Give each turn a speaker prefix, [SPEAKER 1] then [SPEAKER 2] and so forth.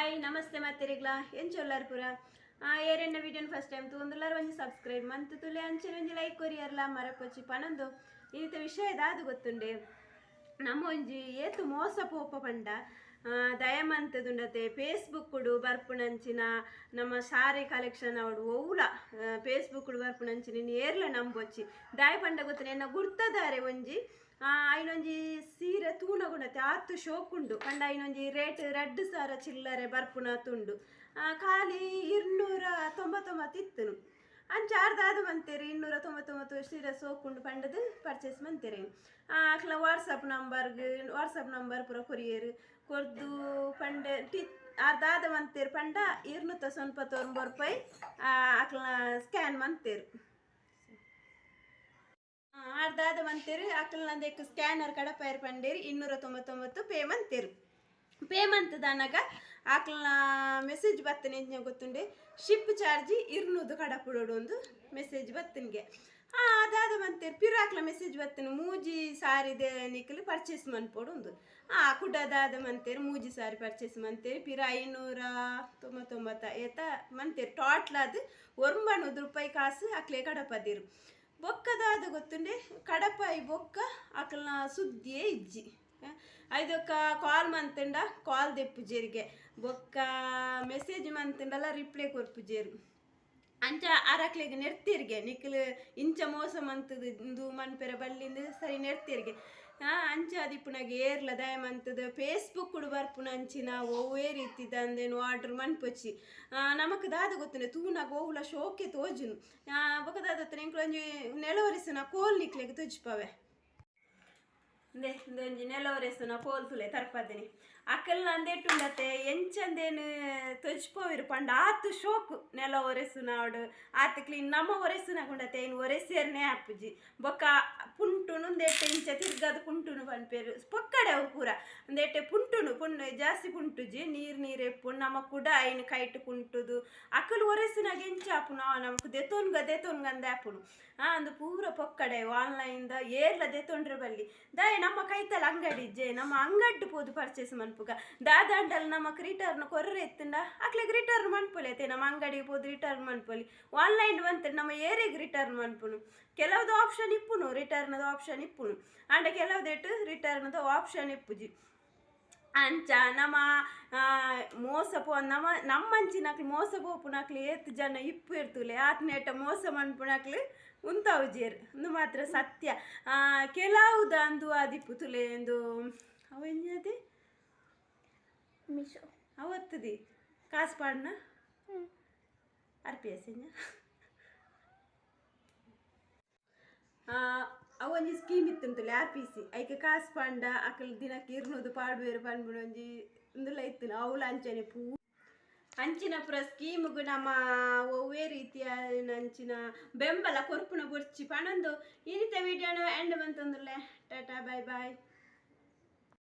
[SPEAKER 1] Hi ನಮಸ್ತೆ ಮಾತೆರಿಗ್ಲಾ ಏನು ಚೊಲ್ಲಾರ ಪೂರ ಏರೆನ್ನ ವಿಡಿಯೋನ ಫಸ್ಟ್ ಟೈಮ್ ತೂಂದುಲಾರ ಒಂಜಿ ಸಬ್ಸ್ಕ್ರೈಬ್ ಮಂತ್ ತುಲೆ ಅಂಚನೆ ಒಂಜಿ ಲೈಕ್ ಕೊರಿಯರ್ಲ ಮರಪೊಚ್ಚಿ ಪನಂದು ಇಂಥ ವಿಷಯದ ಅದು ಗೊತ್ತುಂಡೆ ನಮ್ಮ ಒಂಜಿ ಏತು ಮೋಸ ಪೋಪ ಪಂಡ ದಯಮಂತದುಂಡತೆ ಫೇಸ್ಬುಕ್ಡು ಬರ್ಪುನಂಚಿನ ನಮ್ಮ ಸಾರಿ ಕಲೆಕ್ಷನ್ ಅವಡು ಓವುಲ ಫೇಸ್ಬುಕ್ಡು ಬರ್ಪುನಂಚಿನ ಏರ್ಲ ನಂಬೊಚ್ಚಿ ದಯ ಪಂಡ ಗೊತ್ತನೆ ಎನ್ನ ಗುರ್ತದಾರೆ ಒಂಜಿ ಐನೊಂಜಿ ಸೀರೆ ತೂನಗುಣತೆ ಆತು ಶೋಕುಂಡು ಪಂಡ ಐನೊಂಜಿ ರೇಟ್ 2,000 ಚಿಲ್ಲರೆ ಬರ್ಪುನ ತುಂಡು ಖಾಲಿ 299 ಇತ್ತನು ಅಂಚ ಅರ್ಧಾದು ಮಂತೇರಿ 299 ಸೀರೆ ಸೋಕುಂಡು ಪಂಡದು ಪರ್ಚೇಸ್ ಮಂತೇರಿ ಅಕ್ಲ ವಾಟ್ಸಪ್ ನಂಬರ್ ಪೂರ ಕೊರಿಯರ್ ಕೊರ್ದು ಪಂಡ ಅರ್ಧಾದ ಮಂತೇರು ಪಂಡ 299 ರೂಪಾಯಿ ಅಕ್ಲ ಸ್ಕ್ಯಾನ್ ಮಂತೇರು ಅರ್ಧಾದ ಮಂತೇರು ಅಕ್ಲನಂದಕ್ಕೆ ಸ್ಕ್ಯಾನರ್ ಕಡಪೈರ್ ಪಂಡೇರಿ 299 ಪೇಮೆಂಟ್ ದಾನಾಗ ಆಕಲ್ನ ಮೆಸೇಜ್ ಬತ್ತನೆ ಗೊತ್ತುಂಡೆ ಶಿಪ್ ಚಾರ್ಜಿ 200 ಕಡಪುಡೋಡು ಒಂದು ಮೆಸೇಜ್ ಬತ್ತನಿಗೆ ಅದಾದ ಮಂತೇರು ಪಿರಾಕ್ಲ ಮೆಸೇಜ್ ಬತ್ತನು ಮೂಜಿ ಸಾರಿದೆ ನಿಕ್ಕಲು ಪರ್ಚೇಸ್ ಮನ್ಪೋಡು ಒಂದು ಕುಡ್ಡದಾದ ಮಂತೇರು ಮೂಜಿ ಸಾರಿ ಪರ್ಚೇಸ್ ಮಂತೇರು ಪಿರ 599 ಏತ ಮಂತೇರು ಟೋಟ್ಲ್ ಅದು 900 ರೂಪಾಯಿ ಕಾಸು ಅಕ್ಲೆ ಕಡಪದಿರು ಬೊಕ್ಕದಾದ ಗೊತ್ತುಂಡೆ ಕಡಪಾಯಿ ಬೊಕ್ಕ ಅಕಲ್ನ ಸುದ್ದಿಯೇ ಇಜ್ಜಿ ಐದೊಕ್ಕ ಕಾಲ್ ಮಂತಂಡ ಕಾಲ್ ದೆಪ್ಪುಜೇರಿಗೆ ಬೊಕ್ಕ ಮೆಸೇಜ್ ಮಂತಂಡಲ್ಲ ರಿಪ್ಲೈ ಕೊರ್ಪುಜೇರು ಅಂಚ ಅರಕ್ಲೆಗೆ ನೆರ್ತಿರ್ಗೆ ನಿಕ್ಕಲು ಇಂಚ ಮೋಸ ಮಂತದು ಮನ್ಪೆರ ಬಲ್ಲಿಂದ ಸರಿ ನೆರ್ತಿರ್ಗೆ ಅಂಚ ದಿಪ್ಪುನಾಗ ಏರ್ಲ ದಯ ಮಂತದ ಫೇಸ್ಬುಕ್ ಬರ್ಪುನಂಚಿನ ಒವ್ವೇ ರೀತಿ ದಂದೇನು ಆರ್ಡ್ರ್ ಮನ್ಪೊಚ್ಚಿ ನಮಕ್ ದಾದ ಗೊತ್ತನೆ ತೂನಾಗ ಓವುಲ ಶೋಕೆ ತೋಜುನು ಬೊಕದಾದ ಎಂಕ್ಲೊಂಜಿ ನೆಲವರಿಸನ ಕೋಲ್ ನಿಕ್ಲೆಗೆ ತುಜ್ಪವೆ ಒಂಜಿ ನೆಲವರೆಸನ ಕೋಲ್ ತುಲೆ ತರ್ಪದಿನಿ ಅಕಲ್ನ ಅಂದೇಟುಂಡತೆ ಎಂಚಂದೇನು ತೊಜ್ಪೋವಿರು ಪಂಡ ಆತು ಶೋಕು ನೆಲ ಒರೆಸುನ ಅವಡು ಆತು ಕ್ಲೀನ್ ನಮ್ಮ ಒರೆಸುನಗುಂಡತೆ ಏನು ಒರೆಸೇರ್ನೇ ಆಪುಜಿ ಬೊಕ್ಕ ಪುಂಟುನು ಒಂದೇಟೆ ಇಂಚ ತಿರ್ಗದು ಪುಂಟುನು ಪನ್ಪೇರು ಪೊಕ್ಕಡೆ ಅವು ಪೂರ ಒಂದೇಟೆ ಪುಂಟುನು ಜಾಸ್ತಿ ಪುಂಟುಜಿ ನೀರು ಎಪ್ಪು ನಮ್ಮ ಕೂಡ ಐನು ಕೈಟ್ ಕುಂಟುದು ಅಕಲು ಒರೆಸುನಾಗ ಎಂಚಾಪು ನಮಕ್ ದೆತೊನ್ಗಂದೆ ಆಪುನು ಅಂದು ಪೂರ ಪೊಕ್ಕಡೆ ಆನ್ಲೈನ್ದ ಏರ್ಲ ದೆತೊಂಡ್ರೆ ಬಲ್ಲಿ ದಯ ನಮ್ಮ ಕೈತಲ್ಲ ಅಂಗಡಿ ಇಜ್ಜೆ ನಮ್ಮ ಅಂಗಡ್ಡು ಪೋದು ಪರ್ಚೇಸ್ ಮನ್ಪುಗ ದಾದಾಂಡಲ್ ನಮಕ್ ರಿಟರ್ನ್ ಕೊರ್ರೆ ಎತ್ತಂಡ ಅಕ್ಲೆಗ್ ರಿಟರ್ನ್ ಮನ್ಪೊಲಿ ನಮ್ಮ ಅಂಗಡಿಗೆ ಪೋದು ರಿಟರ್ನ್ ಮನ್ಪೊಲಿ ಆನ್ಲೈನ್ ಬಂತ ನಮ್ಮ ಏರಿಗೆ ರಿಟರ್ನ್ ಮನ್ಪುನು ಕೆಲವ್ದು ಆಪ್ಷನ್ ಇಪ್ಪುನು ರಿಟರ್ನ್ದ ಆಪ್ಷನ್ ಇಪ್ಪುನು ಅಂಡ ಕೆಲವ್ದೇಟು ರಿಟರ್ನ್ದ ಆಪ್ಷನ್ ಇಪ್ಪುಜಿ ಅಂಚ ನಮ್ಮ ಮೋಸ ಪೋ ನಮ್ಮಂಚಿನಕ್ಲು ಮೋಸ ಪೋಪುನಕ್ಲು ಏತ್ ಜನ ಇಪ್ಪು ಇರ್ತುಲೆ ಆತ್ನೇಟ ಮೋಸ ಮನ್ಪುನಕ್ಲು ಉಂತಾವುಜೇರು ಒಂದು ಮಾತ್ರ ಸತ್ಯ ಕೆಲವುದ ಅಂದು ಆದಿಪ್ಪು ತುಲೆ ಎಂದು ಅವೆಂಜದೆ
[SPEAKER 2] ಮೀಶೋ
[SPEAKER 1] ಅವತ್ತದಿ ಕಾಸು ಪಾಡ್ನ RPS ಅವೊಂಜಿ ಸ್ಕೀಮ್ ಇತ್ತುಂಟುಲೆ RPC ಐಕೆ ಕಾಸು ಪಾಂಡ ಅಕಲ್ ದಿನಕ್ಕೆ 200 ಪಾಡುವೆರು ಪನ್ಬಿಡೊಂಜಿ ಒಂದುಲ ಇತ್ತು ಅವಳು ಅಂಚನೆ ಅಂಚಿನ ಪುರ ಸ್ಕೀಮ್ಗು ನಮ್ಮ ಒವ್ವೇ ರೀತಿಯ ಅಂಚಿನ ಬೆಂಬಲ ಕೊರ್ಪುನ ಬೊರ್ಚಿ ಪಣಂದು ಇನ್ನಿತ ವಿಡಿಯೋನು ಎಂಡ್ ಬಂತಂದುಲ್ಲೆ ಟಾಟಾ ಬಾಯ್ ಬಾಯ್.